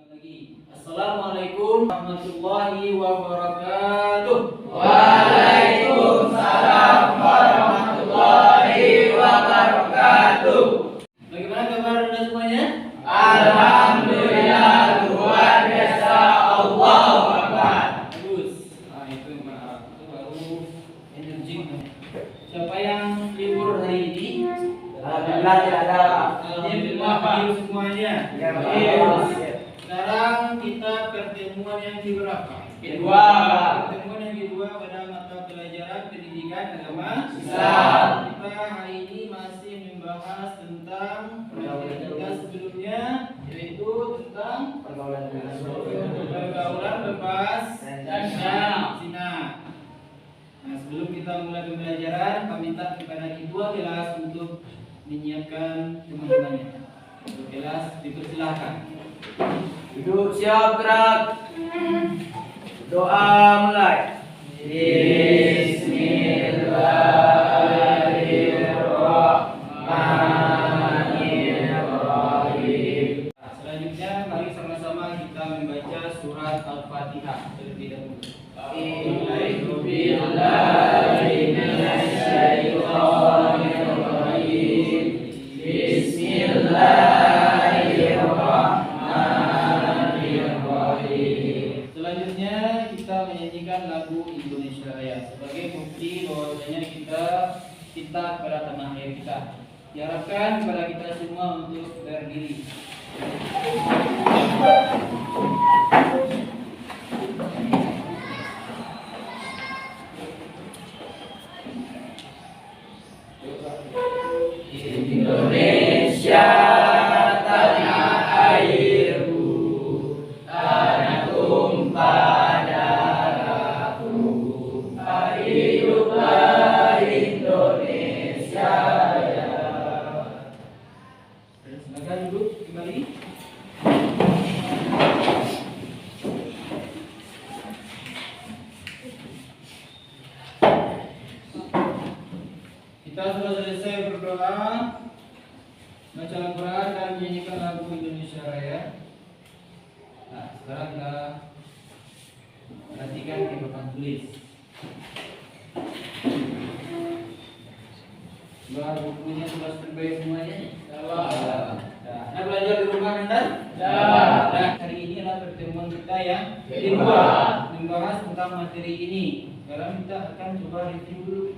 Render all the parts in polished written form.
Lagi. Assalamualaikum warahmatullahi wabarakatuh. Waalaikumsalam warahmatullahi wabarakatuh. Bagaimana kabar Anda semuanya? Alhamdulillah, luar biasa, Allahu Akbar. Bagus. Itu baru energik. Siapa yang libur hari ini? Alhamdulillah tidak ada. Alhamdulillah hadir semuanya. Ya, bagus. Sekarang kita pertemuan yang keberapa? Kedua. Pertemuan yang kedua pada mata pelajaran pendidikan agama Islam. Kita hari ini masih membahas tentang materi kita sebelumnya, yaitu tentang pergaulan bebas dan zina. Nah, sebelum kita mulai pembelajaran, kami minta kepada kedua kelas untuk menyiapkan teman-temannya. Untuk kelas dipersilahkan. Duduk siap, gerak. Doa mulai. Bismillahirrahmanirrahim. Selanjutnya mari sama-sama kita membaca surat Al-Fatihah terlebih dahulu. A'udzu billahi minasyaitonir rajim. Bismillahirrahmanirrahim. Selanjutnya kita menyanyikan lagu Indonesia Raya sebagai bukti bahwasanya kita pada tanah air kita. Diharapkan kepada kita semua untuk berdiri. Indonesia tanah airku, tanah tumpah darahku, hiduplah Indonesia Raya. Silakan duduk kembali. Kita sudah selesai berdoa, baca Al-Quran dan menyanyikan lagu Indonesia Raya. Nah, sekarang kita perhatikan ke papan tulis. Sudah bukunya sudah standby semuanya? Nah, belajar di rumah Anda? Nah, hari ini adalah pertemuan kita yang kedua, membahas tentang materi ini. Sekarang kita akan coba review dulu.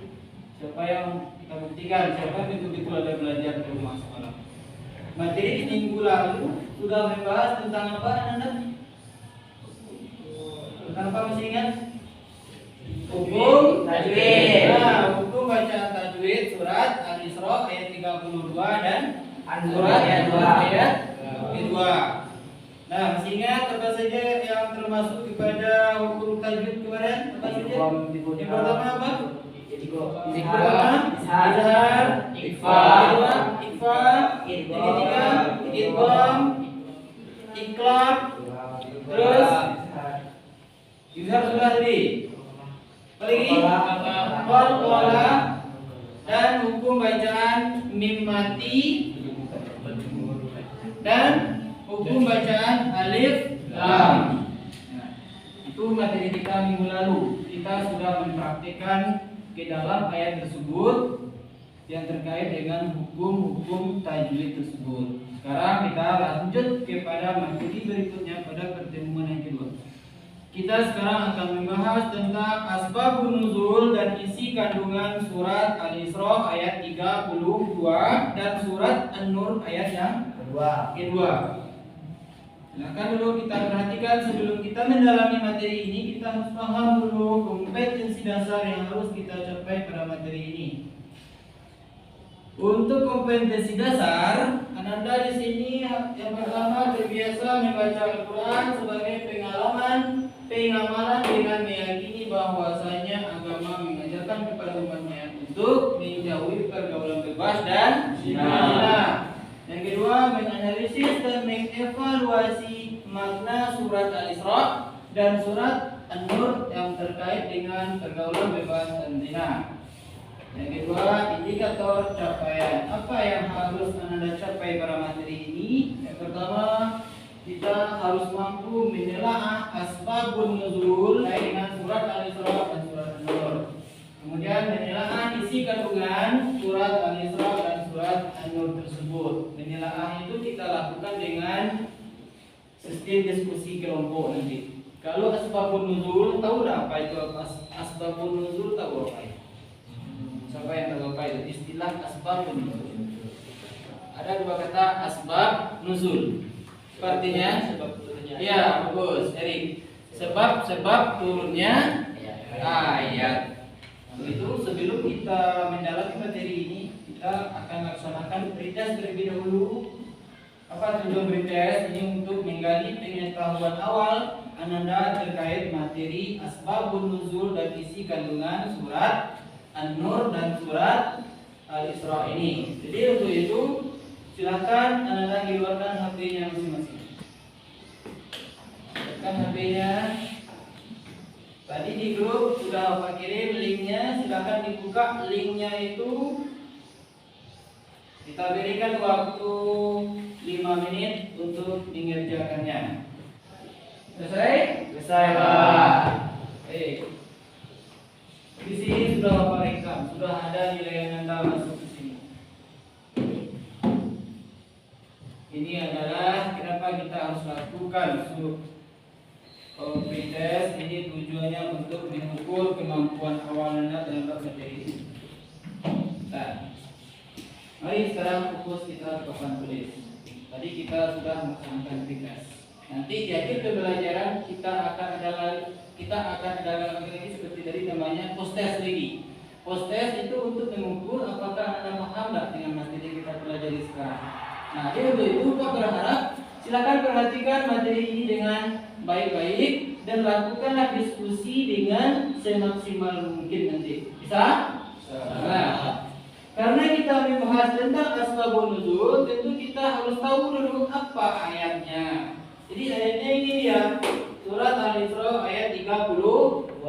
Siapa yang kita buktikan, siapa yang betul-betul ada belajar di rumah semalam. Materi di minggu lalu sudah membahas tentang apa Anda? Tentang apa masih ingat? Hukum Tajwid. Nah, hukum bacaan tajwid surat Al-Isra ayat 32 dan surat ayat 2. Nah, masih ingat apa saja yang termasuk kepada hukum tajwid kemarin? Apa saja? Yang pertama apa? Izhar, ikhfa, yang ketiga idgham, iqlab, terus izhar sudah tadi. Lagi qalqalah dan hukum bacaan mim mati dan hukum bacaan alif lam. Nah, itu materi kita minggu lalu. Kita sudah mempraktikkan ke dalam ayat tersebut yang terkait dengan hukum-hukum tajwid tersebut. Sekarang kita lanjut kepada materi berikutnya pada pertemuan yang kedua. Kita sekarang akan membahas tentang asbabun nuzul dan isi kandungan surat Al-Isra ayat 32 dan surat An-Nur ayat yang kedua. Silakan dulu kita perhatikan sebelum kita mendalami materi ini, kita harus paham dulu kompetensi dasar yang harus kita capai pada materi ini. Untuk kompetensi dasar, Ananda di sini yang pertama terbiasa membaca Al-Quran sebagai pengamalan dengan meyakini bahwasanya agama mengajarkan kepada umatnya untuk menjauhi pergaulan bebas dan zina. Yang kedua, menganalisis dan mengevaluasi makna surat Al-Isra dan surat An-Nur yang terkait dengan pergaulan bebas dan zina. Yang kedua, indikator capaian. Apa yang harus Anda capai pada materi ini? Yang pertama, kita harus mampu menelaah asbabun nuzul dengan surat Al-Isra dan surat An-Nur. Kemudian menelaah isi kandungan surat Al-Isra dan surat An-Nur tersebut. Menelaah itu kita lakukan dengan sistem diskusi kelompok nanti. Kalau asbabun nuzul, tahu apa itu asbabun nuzul? Tahu apa itu? Siapa yang tahu apa itu? Istilah asbabun nuzul. Ada dua kata asbab nuzul. Artinya sebab turunnya. Ya, bagus, Erik. Sebab turunnya ayat. Itu sebelum kita mendalami materi ini, kita akan laksanakan pretest terlebih dahulu. Apa tujuan pretest? Ini untuk menggali pengetahuan awal Ananda terkait materi asbabun nuzul dan isi kandungan surat An-Nur dan surat Al-Isra ini. Jadi untuk itu silakan Ananda keluarkan HP-nya masing-masing. Tekan HP-nya. Tadi di grup sudah Bapak kirim linknya, silakan dibuka linknya itu. Kita berikan waktu 5 menit untuk mengerjakannya. Selesai? Selesai, Pak. Di sini sudah Bapak rekam, sudah ada nilai Anda masuk ke sini. Ini adalah kenapa kita harus lakukan pretest. Ini tujuannya untuk mengukur kemampuan awal Anda dalam materi ini. Nah, mari sekarang fokus kita ke papan tulis. Tadi kita sudah melaksanakan pretest. Nanti di akhir pembelajaran kita akan ada lagi seperti tadi namanya post test lagi. Post test itu untuk mengukur apakah Anda paham tidak dengan materi yang kita pelajari sekarang. Nah, jadi untuk itu Pak berharap silakan perhatikan materi ini dengan baik-baik dan lakukanlah diskusi dengan semaksimal mungkin nanti. Bisa? Nah, karena kita membahas tentang asbabun nuzul, tentu kita harus tahu dulu apa ayatnya. Jadi ayatnya ini dia, surat Al-Isra ayat 32,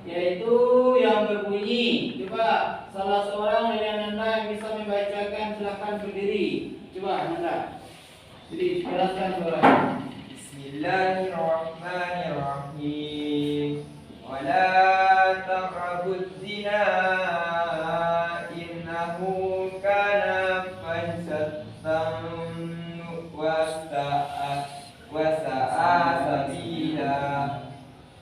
yaitu yang berbunyi. Coba salah seorang dari Anda yang bisa membacakan silakan berdiri. Coba Anda. Jadi jelaskan suaranya. Bismillahirrahmanirrahim. Wala taqrabuz zina innahu kana fahsyatan wa sa'a sabila.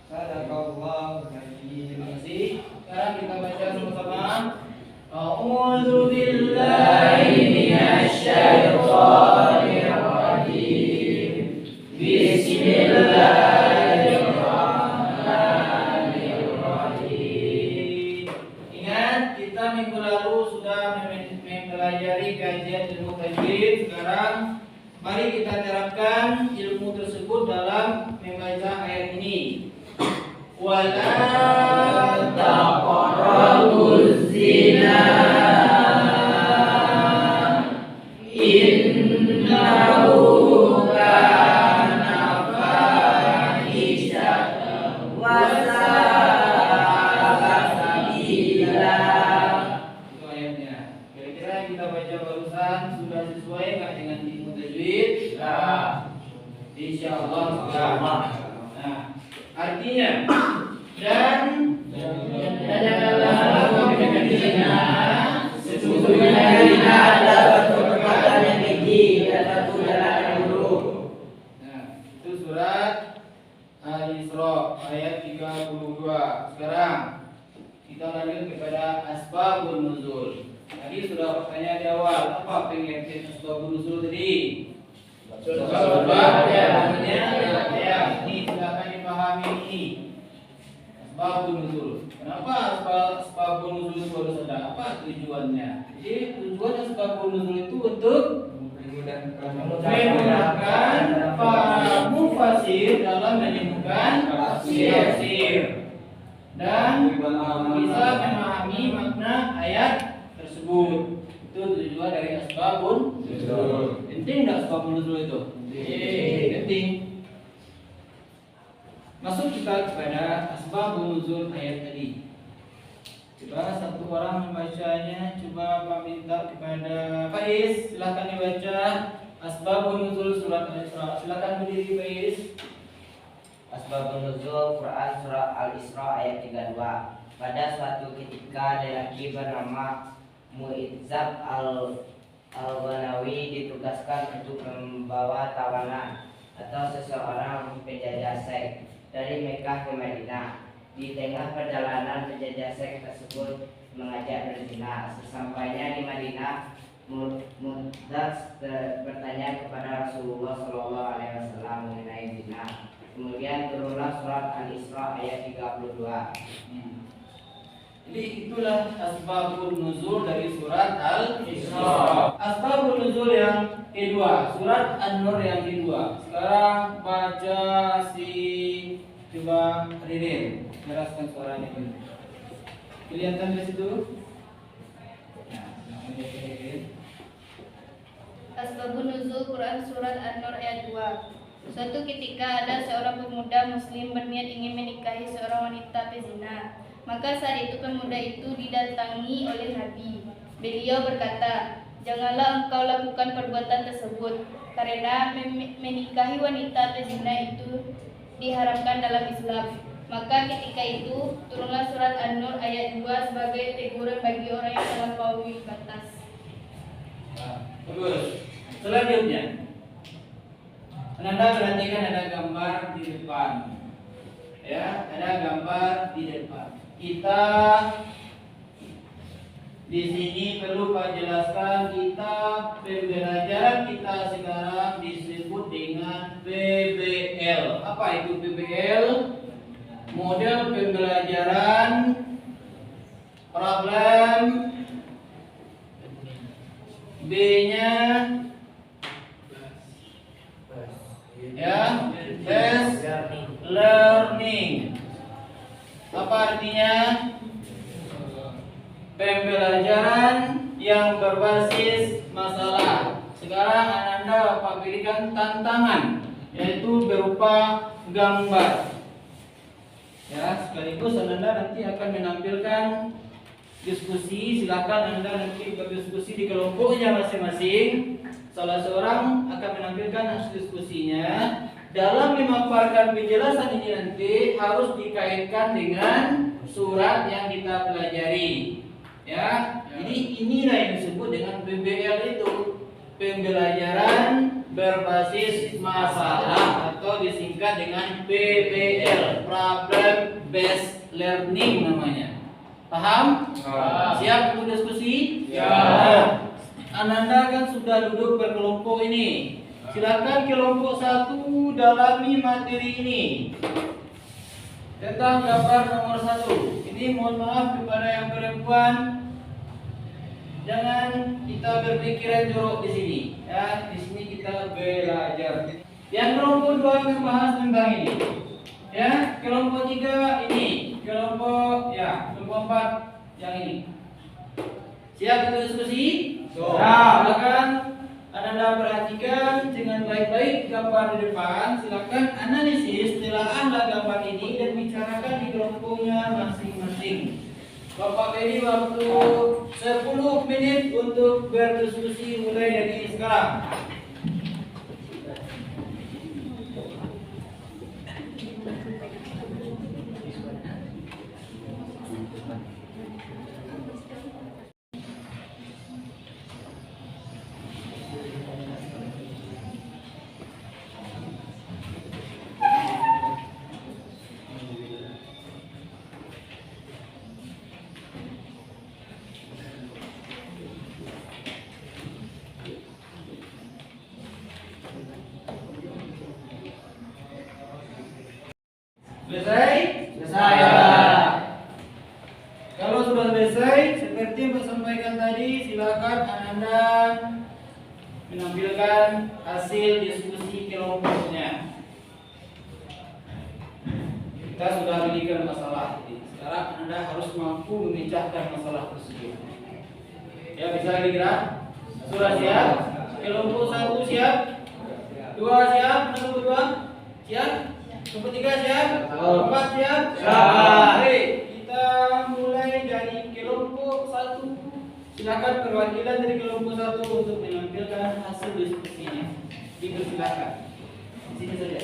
Sadaqallahu katsir. Terima kasih. Sekarang kita baca sama-sama. A'udzu billahi minasy syaithanir rajim. Bismillahirrahmanirrahim. Ingat, kita minggu lalu sudah mempelajari kajian ilmu tajwid. Sekarang mari kita terapkan ilmu tersebut dalam membaca ayat ini. Wala taqrabuz zina innahu kana fahisyatan wa sa'a sabila. Itu ayatnya. Kira-kira yang kita baca barusan sudah sesuai nggak dengan ilmu tajwid? Ya. Insyaallah sudah. Nah, artinya dan sesungguhnya zina adalah perbuatan yang keji dan satu jalan yang buruk. Nah, itu surat Al-Isra ayat 32. Sekarang kita lanjut kepada asbabun nuzul. Tadi sudah bertanya di awal, apa pengertian asbabun nuzul tadi? Sebab ya, ini silakan dipahami ini. Asbabun nuzul. Kenapa asbabun nuzul itu harus ada? Apa tujuannya? Jadi tujuan asbabun nuzul itu untuk memudahkan para mufasir dalam menemukan tafsir dan bisa memahami makna ayat tersebut. Itu tujuan dari asbabun nuzul. Penting enggak asbabun nuzul itu? Penting. Masuk kita kepada asbabun nuzul ayat tadi. Coba satu orang membacanya. Coba Pak minta kepada Faiz, silakan dibaca Asbabun nuzul surat Al-Isra. Silakan berdiri, Faiz. Asbabun nuzul Quran surah Al-Isra ayat 32. Pada suatu ketika lelaki bernama Muizzab al-Ghanawi ditugaskan untuk membawa tawanan atau seseorang penjajah seks dari Mekah ke Madinah. Di tengah perjalanan penjajah seks tersebut mengajak berzina. Sesampainya di Madinah, Muizzab bertanya kepada Rasulullah SAW mengenai zina. Kemudian turunlah surat Al-Isra ayat 32. Jadi itulah asbabun nuzul dari surat Al-Isra. Asbabun nuzul yang kedua, surat An-Nur yang kedua. Sekarang baca coba Ririn, jelaskan suaranya dulu. Kelihatan di situ? Nah, Ririn. Asbabun nuzul Quran surat An-Nur ayat 2. Suatu ketika ada seorang pemuda muslim berniat ingin menikahi seorang wanita pezina. Maka saat itu pemuda itu didatangi oleh Nabi. Beliau berkata, "Janganlah engkau lakukan perbuatan tersebut, karena menikahi wanita pezina itu diharamkan dalam Islam." Maka ketika itu turunlah surat An-Nur ayat 2 sebagai teguran bagi orang yang melampaui batas. Bagus. Selanjutnya, Anda perhatikan ada gambar di depan. Ya, ada gambar di depan. Kita di sini perlu Pak jelaskan, kita pembelajaran kita sekarang disebut dengan PBL. Apa itu PBL? Model pembelajaran problem B-nya ya, based learning. Apa artinya? Pembelajaran yang berbasis masalah. Sekarang Anda Bapak berikan tantangan, yaitu berupa gambar. Ya, sekaligus Anda nanti akan menampilkan diskusi. Silakan Anda nanti berdiskusi di kelompoknya masing-masing. Salah seorang akan menampilkan hasil diskusinya. Dalam memaparkan penjelasan ini nanti harus dikaitkan dengan surat yang kita pelajari. Ya, jadi inilah yang disebut dengan PBL itu, pembelajaran berbasis masalah atau disingkat dengan PBL, problem based learning namanya. Paham? Siap untuk diskusi? Ya. Ananda kan sudah duduk berkelompok ini. Silakan kelompok 1 dalami materi ini tentang gambar nomor 1. Ini mohon maaf kepada yang perempuan, jangan kita berpikiran jorok di sini. Ya, di sini kita belajar. Yang kelompok 2 membahas tentang ini. Ya, kelompok 3 ini, kelompok 4 yang ini. Siap untuk diskusi? Silakan Anda perhatikan dengan baik-baik gambar di depan. Silakan analisis, telaahlah gambar ini dan bicarakan di kelompoknya masing-masing. Bapak beri waktu 10 menit untuk berdiskusi mulai dari sekarang. Selesai? Selesai. Kalau sudah selesai, seperti yang saya sampaikan tadi, silakan Anda menampilkan hasil diskusi kelompoknya. Kita sudah memiliki masalah. Sekarang Anda harus mampu memecahkan masalah tersebut. Ya, bisa kira-kira? Sudah siap? Kelompok 1 siap? 2 siap? Kelompok 2 siap? Kelompok 3 siap? 4 siap? Siap. Baik, kita mulai dari kelompok 1. Silakan perwakilan dari kelompok 1 untuk menampilkan hasil diskusinya. Dipersilakan. Di sini saja.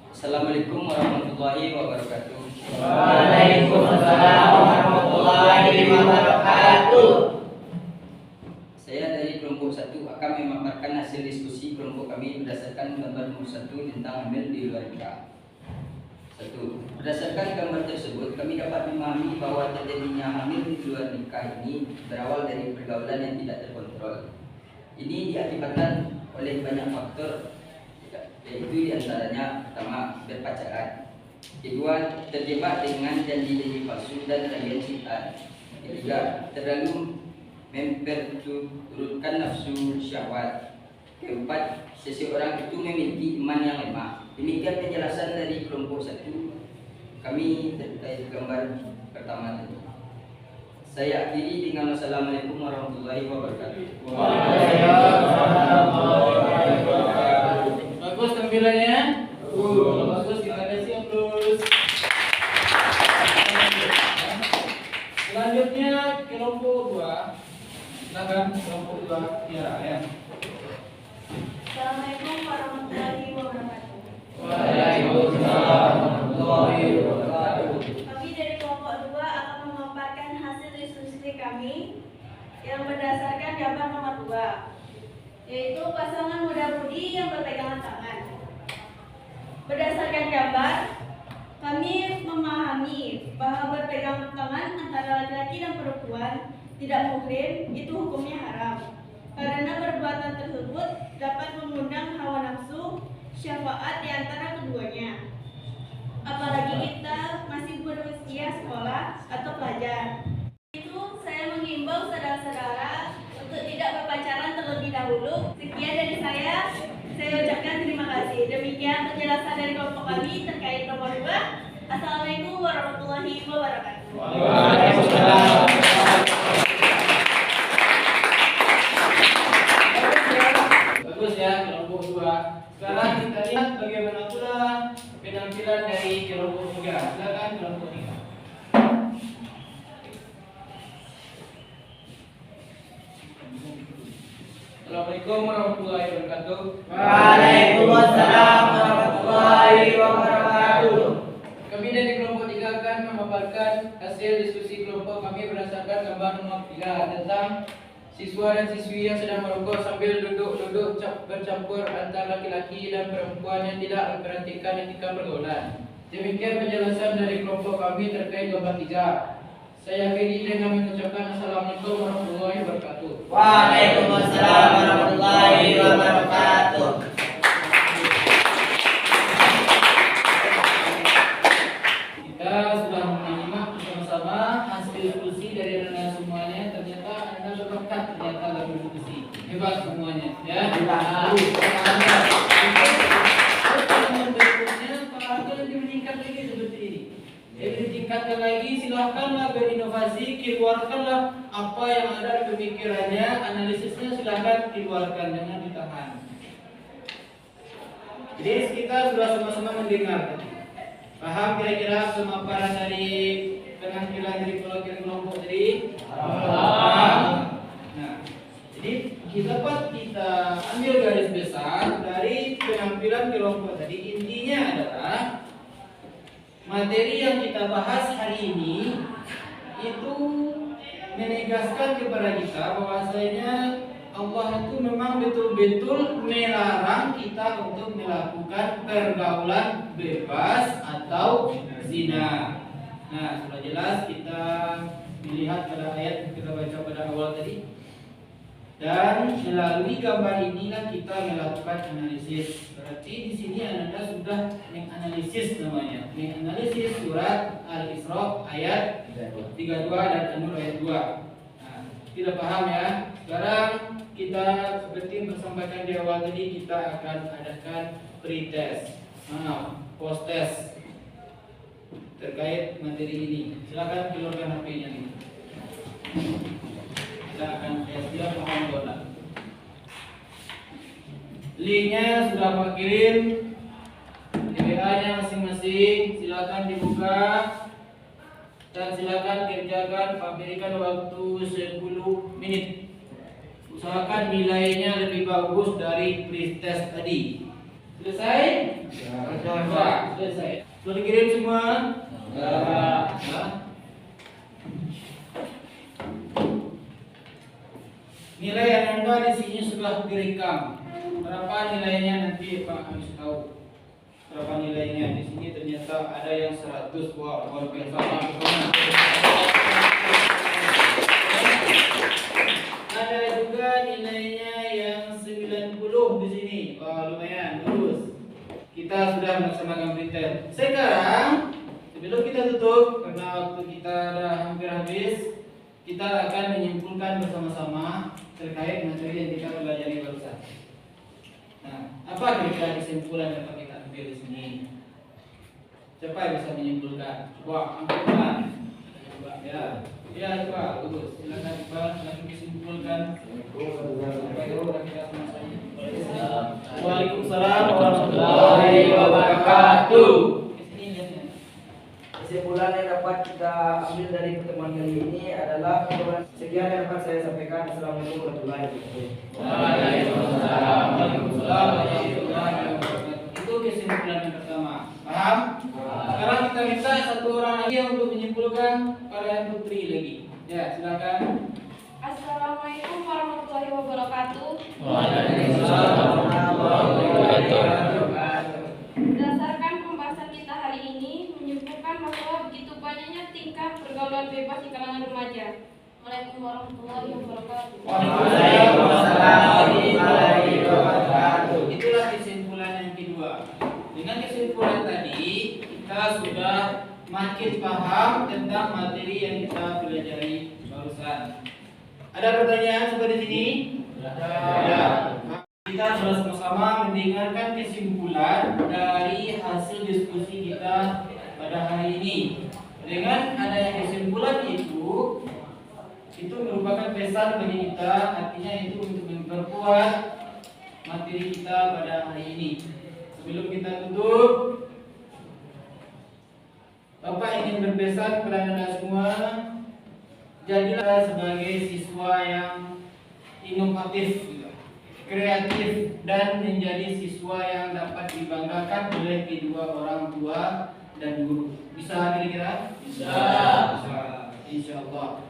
Assalamualaikum warahmatullahi wabarakatuh. Waalaikumsalam warahmatullahi wabarakatuh. Saya dari kelompok 1 akan memaparkan hasil diskusi kelompok kami berdasarkan gambar nomor 1 tentang hamil di luar nikah. 1. Berdasarkan gambar tersebut, kami dapat memahami bahwa terjadinya hamil di luar nikah ini berawal dari pergaulan yang tidak terkontrol. Ini diakibatkan oleh banyak faktor, yaitu diantaranya pertama, berpacaran. Kedua, terjebak dengan janji-janji palsu dan rayuan cinta. Ketiga, terlalu memperturutkan nafsu syahwat. Keempat, seseorang itu memiliki iman yang lemah. Demikian penjelasan dari kelompok 1 kami terkait gambar pertama tadi. Saya akhiri dengan wassalamualaikum warahmatullahi wabarakatuh. Bagus tampilannya. Bagus, kita kasih aplaus. Selanjutnya kelompok 2. Silakan kelompok 2. Ya. Assalamualaikum warahmatullahi wabarakatuh. Waalaikumsalam warahmatullahi wabarakatuh. Kami dari kelompok 2 akan memaparkan hasil diskusi kami yang berdasarkan gambar nomor 2, yaitu pasangan muda-mudi yang berpegangan tangan. Berdasarkan gambar, kami memahami bahwa berpegangan tangan antara laki-laki dan perempuan tidak muhrim itu hukumnya haram, karena perbuatan tersebut dapat mengundang hawa nafsu syahwat di antara keduanya. Apalagi kita masih berusia sekolah atau pelajar. Itu saya mengimbau saudara-saudara untuk tidak berpacaran terlebih dahulu. Sekian dari saya ucapkan terima kasih. Demikian penjelasan dari kelompok kami terkait nomor 2. Assalamualaikum warahmatullahi wabarakatuh. Waalaikumsalam. Bagus ya kelompok 2. Sekarang kita lihat bagaimana pula penampilan dari kelompok 3. Silakan kelompok 3. Assalamualaikum warahmatullahi wabarakatuh. Waalaikumsalam warahmatullahi wabarakatuh. Kami dari kelompok 3 akan memaparkan hasil diskusi kelompok kami berdasarkan gambar nomor 3 tentang siswa dan siswi yang sedang merokok sambil duduk-duduk bercampur antara laki-laki dan perempuan yang tidak memperhatikan etika pergaulan. Demikian penjelasan dari kelompok kami terkait gambar 3. Saya akhiri dengan mengucapkan Assalamualaikum warahmatullahi wabarakatuh. Waalaikumsalam warahmatullahi wabarakatuh. Kita sudah menyimak bersama-sama hasil diskusi dari anda semuanya. Ternyata anda berbakat ternyata dalam diskusi. Hebat semuanya ya. Jadi tingkatkan lagi, silahkanlah berinovasi, keluarkanlah apa yang ada di pemikirannya, analisisnya silahkan keluarkan, jangan ditahan. Jadi kita sudah sama-sama mendengar. Paham kira-kira pemaparan dari penampilan dari kelompok tadi? Paham. Nah, jadi kita ambil garis besar dari penampilan kelompok tadi. Intinya adalah materi yang kita bahas hari ini itu menegaskan kepada kita bahwasanya Allah itu memang betul-betul melarang kita untuk melakukan pergaulan bebas atau zina. Nah, sudah jelas kita melihat pada ayat yang kita baca pada awal tadi. Dan melalui gambar inilah kita melakukan analisis. Berarti di sini Anda sudah menganalisis namanya. Menganalisis surat Al-Isra ayat 32 dan An-Nur ayat 2. Nah, tidak paham ya? Sekarang kita seperti yang bersampaikan di awal tadi, kita akan adakan pre-test, post test terkait materi ini. Silakan keluarkan HP-nya nih. Kita akan tes dia mohon doa. Linknya sudah Pak kirim di WA-nya masing-masing. Silakan dibuka dan silakan kerjakan. Pak berikan waktu 10 menit. Usahakan nilainya lebih bagus dari pretest tadi. Selesai? Sudah. Selesai. Sudah dikirim semua? Sudah. Nilai Anda di sini sudah direkam. Berapa nilainya nanti Pak harus tahu. Berapa nilainya di sini ternyata ada yang 100. Wah, luar biasa. Ada juga nilainya yang 90 di sini. Wah, lumayan lulus. Kita sudah melaksanakan pretest. Sekarang sebelum kita tutup karena waktu kita sudah hampir habis, kita akan menyimpulkan bersama-sama terkait materi yang kita pelajari barusan. Nah, apa kira-kira kesimpulan yang dapat kita ambil di sini? Siapa yang bisa menyimpulkan? Coba angkat tangan. Coba ya. Ya, coba bagus. Silakan coba langsung disimpulkan. Waalaikumsalam warahmatullahi wabarakatuh. Kesimpulan yang dapat kita ambil dari pertemuan kali ini adalah sekian yang dapat saya sampaikan. Assalamualaikum warahmatullahi wabarakatuh. Waalaikumsalam warahmatullahi wabarakatuh. Itu kesimpulan yang pertama. Paham? Sekarang kita minta satu orang lagi yang untuk menyimpulkan, para yang putri lagi. Ya, silakan. Assalamualaikum warahmatullahi wabarakatuh. Waalaikumsalam warahmatullahi wabarakatuh. Berdasarkan pembahasan kita hari ini menyimpulkan bahwa begitu banyaknya tingkah pergaulan bebas di kalangan remaja. Waalaikumsalam warahmatullahi wabarakatuh. Waalaikumsalam warahmatullahi wabarakatuh. Itulah kesimpulan yang kedua. Dengan kesimpulan tadi kita sudah makin paham tentang materi yang kita pelajari barusan. Ada pertanyaan seperti sini? Ya. Kita sudah sama-sama mendengarkan kesimpulan dari hasil diskusi kita pada hari ini. Dengan adanya kesimpulan itu merupakan pesan bagi kita, artinya itu untuk memperkuat materi kita pada hari ini. Sebelum kita tutup, Bapak ingin berpesan kepada Anda semua, jadilah sebagai siswa yang inovatif, kreatif, dan menjadi siswa yang dapat dibanggakan oleh kedua orang tua dan guru. Bisa kira-kira? Bisa. Insya Allah.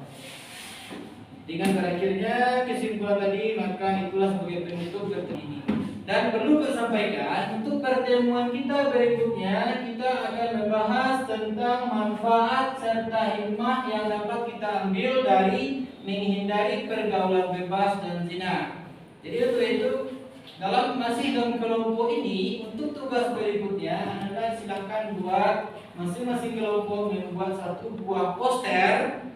Dengan berakhirnya kesimpulan tadi, maka itulah sebagai penutup pertemuan ini. Dan perlu saya sampaikan, untuk pertemuan kita berikutnya, kita akan membahas tentang manfaat serta hikmah yang dapat kita ambil dari menghindari pergaulan bebas dan zina. Jadi untuk itu, masih dalam kelompok ini, untuk tugas berikutnya, Anda silakan buat masing-masing kelompok membuat satu buah poster,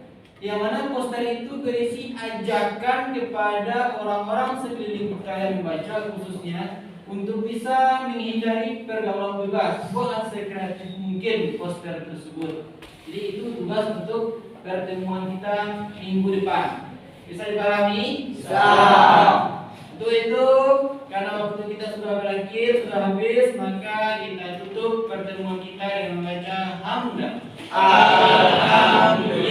yang mana poster itu berisi ajakan kepada orang-orang sekeliling kita yang membaca khususnya untuk bisa menghindari pergaulan bebas. Buat sekreatif mungkin poster tersebut. Jadi itu tugas untuk pertemuan kita minggu depan. Bisa dipahami? Bisa. Untuk itu, karena waktu kita sudah berakhir, sudah habis, maka kita tutup pertemuan kita dengan membaca hamdan. Alhamdulillah.